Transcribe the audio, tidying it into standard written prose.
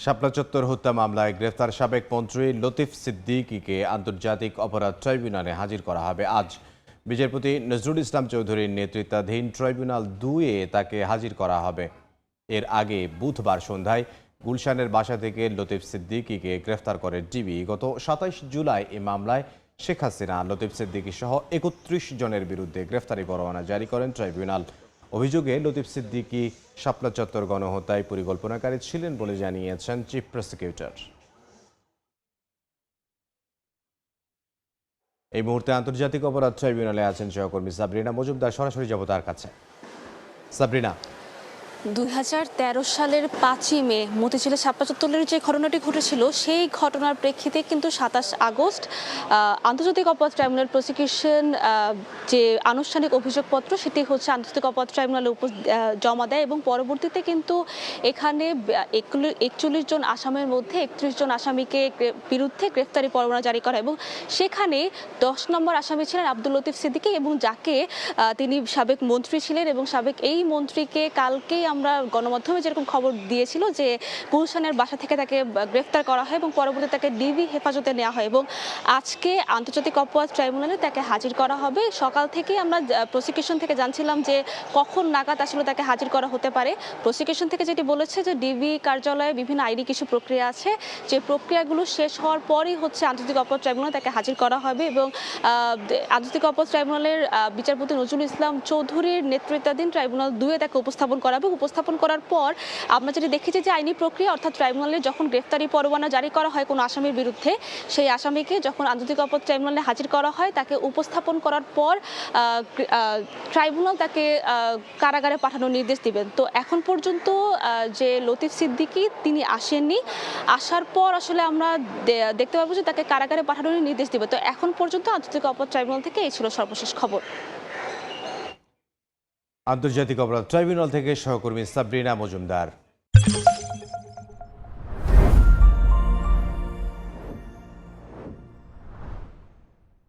শাপলা চত্বর হত্যা মামলায় গ্রেফতার সাবেক মন্ত্রী লতিফ সিদ্দিকীকে আন্তর্জাতিক অপরাধ ট্রাইব্যুনালে হাজির করা হবে আজ। বিচারপতি নজরুল ইসলাম চৌধুরীর নেতৃত্বাধীন ট্রাইব্যুনাল 2-এ তাকে হাজির করা হবে। এর আগে বুধবার সন্ধ্যায় গুলশানের বাসা থেকে লতিফ সিদ্দিকীকে গ্রেফতার করে ডিবি। গত 27 জুলাই এই মামলায় শেখ হাসিনা, লতিফ সিদ্দিকী সহ 31 জনের বিরুদ্ধে গ্রেফতারি পরোয়ানা জারি করেন ট্রাইব্যুনাল। অভিযোগে লতিফ সিদ্দিকী শাপলা চত্বর গণহত্যায় পরিকল্পনাকারী ছিলেন বলে জানিয়েছেন চিফ প্রসিকিউটর। এই মুহূর্তে আন্তর্জাতিক অপরাধ ট্রাইব্যুনালে আছেন সহকর্মী সাবরিনা মজুমদার। সরাসরি যাব তার কাছে। সাবরিনা, 2013 সালের 5ই মে মতিঝিলের শাপলা চত্বরের যে ঘটনাটি ঘটেছিল সেই ঘটনার প্রেক্ষিতে কিন্তু 27 আগস্ট আন্তর্জাতিক অপরাধ ট্রাইব্যুনাল প্রসিকিউশন যে আনুষ্ঠানিক অভিযোগপত্র সেটি হচ্ছে আন্তর্জাতিক অপরাধ ট্রাইব্যুনালে জমা দেয় এবং পরবর্তীতে কিন্তু এখানে 41 জন আসামির মধ্যে 31 জন আসামিকে বিরুদ্ধে গ্রেফতারি পরোয়ানা জারি করা এবং সেখানে 10 নম্বর আসামি ছিলেন আব্দুল লতিফ সিদ্দিকী এবং যাকে তিনি সাবেক মন্ত্রী ছিলেন এবং সাবেক এই মন্ত্রীকে কালকেই আমরা গণমাধ্যমে যেরকম খবর দিয়েছিল যে গুলশানের বাসা থেকে তাকে গ্রেফতার করা হয় এবং পরবর্তীতে তাকে ডিবি হেফাজতে নেওয়া হয় এবং আজকে আন্তর্জাতিক অপরাধ ট্রাইব্যুনালে তাকে হাজির করা হবে। সকাল থেকেই আমরা প্রসিকিউশন থেকে জানছিলাম যে কখন নাগাদ আসলে তাকে হাজির করা হতে পারে। প্রসিকিউশন থেকে যেটি বলেছে যে ডিবি কার্যালয়ে বিভিন্ন আইনি কিছু প্রক্রিয়া আছে, যে প্রক্রিয়াগুলো শেষ হওয়ার পরই হচ্ছে আন্তর্জাতিক অপরাধ ট্রাইব্যুনালে তাকে হাজির করা হবে এবং আন্তর্জাতিক অপরাধ ট্রাইব্যুনালের বিচারপতি নজরুল ইসলাম চৌধুরীর নেতৃত্বাধীন ট্রাইব্যুনাল 2-এ তাকে উপস্থাপন করা হবে। উপস্থাপন করার পর আমরা যেটা দেখেছি যে আইনি প্রক্রিয়া অর্থাৎ ট্রাইব্যুনালে যখন গ্রেফতারি পরোয়ানা জারি করা হয় কোনো আসামির বিরুদ্ধে, সেই আসামিকে যখন আন্তর্জাতিক অপরাধ ট্রাইব্যুনালে হাজির করা হয় তাকে উপস্থাপন করার পর ট্রাইব্যুনাল তাকে কারাগারে পাঠানোর নির্দেশ দিবেন। তো এখন পর্যন্ত যে লতিফ সিদ্দিকী তিনি আসেননি, আসার পর আসলে আমরা দেখতে পাবো যে তাকে কারাগারে পাঠানোর নির্দেশ দিবে। তো এখন পর্যন্ত আন্তর্জাতিক অপরাধ ট্রাইব্যুনাল থেকে এই ছিল সর্বশেষ খবর। আন্তর্জাতিক অপরাধ ট্রাইব্যুনাল থেকে সহকর্মী সাবরিনা মজুমদার।